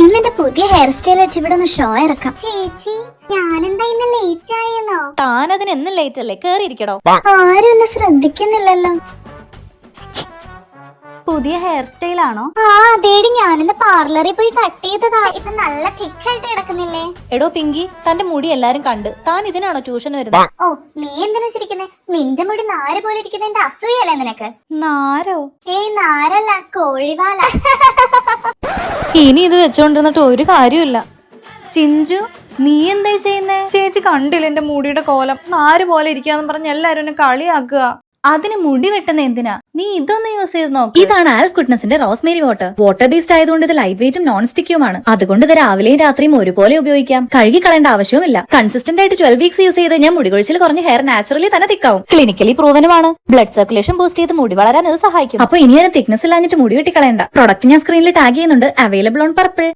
ഇന്നെന്റെ പുതിയ hair style വെച്ച് ഇവിടെ ഒന്ന് ഷോ ഇറക്കാം. ചേച്ചി ഞാനെന്താ ഇന്ന് ലേറ്റ് ആയെന്നോ? താൻ അതിന് എന്നും ലേറ്റ് അല്ലേ? കേറിയിരിക്കടോ. ആരും എന്നെ ശ്രദ്ധിക്കുന്നില്ലല്ലോ. പുതിയ ഹെയർ സ്റ്റൈൽ ആണോ? ആ അതേടി, ഞാനിന്ന് പാർലറിൽ പോയി കട്ട് ചെയ്തതാ. ഇപ്പൊ നല്ല തിക്കായിട്ട് കിടക്കുന്നില്ലേ? എടോ പിങ്കി, തന്റെ മുടി എല്ലാരും കണ്ട്. താൻ ഇതിനാണോ ട്യൂഷൻ വരുന്നത്? ഓ നീ എന്തിനാ ചിരിക്കുന്നേ? നിന്റെ മുടി നാര് പോലെ ഇരിക്കുന്നതിന്റെ അസൂയല്ലേ നിനക്ക്? നാരോ? ഏയ് നാരല്ല, കോഴിവാല. ഇനി ഇത് വെച്ചോണ്ടിരുന്നിട്ട് ഒരു കാര്യമില്ല. ചിഞ്ചു, നീ എന്തായി ചെയ്യുന്നേ? ചേച്ചി കണ്ടില്ല എന്റെ മുടിയുടെ കോലം? നാര് പോലെ ഇരിക്കാന്ന് പറഞ്ഞ് എല്ലാരും എന്നെ കളിയാക്കുക. അതിന് മുടി വെട്ടുന്ന എന്തിനാ? നീ ഇതൊന്ന് യൂസ് ചെയ്ത് നോക്ക്. ഇതാണ് ആൽഫ് ഗുഡ്നസിന്റെ റോസ്മേരി വാട്ടർ. വാട്ടർ ബേസ്ഡ് ആയതുകൊണ്ട് ഇത് ലൈറ്റ് വെയിറ്റും നോൺ സ്റ്റിക്കുമാണ്. അതുകൊണ്ട് ഇത് രാവിലെയും രാത്രിയും ഒരുപോലെ ഉപയോഗിക്കാം. കഴുകി കളയേണ്ട ആവശ്യവുമില്ല. കൺസിസ്റ്റന്റ് ആയിട്ട് 12 വീക്സ് യൂസ് ചെയ്ത് ഞാൻ മുടി കൊഴിച്ചിൽ കുറഞ്ഞ ഹെയർ നാച്ചുറലി തന്നെ തിക്കാവും. ക്ലിനിക്കലി പ്രൂവനുമാണ്. ബ്ലഡ് സർക്കുലേഷൻ ബൂസ്റ്റ് ചെയ്ത് മുടി വളരാൻ അത് സഹായിക്കും. അപ്പൊ ഇനി തിക്നെസ് ഇല്ലാഞ്ഞിട്ട് മുടി വെട്ടി കളയണ്ട. പ്രൊഡക്റ്റ് ഞാൻ സ്ക്രീനിൽ ടാഗ് ചെയ്യുന്നുണ്ട്. Available on purple.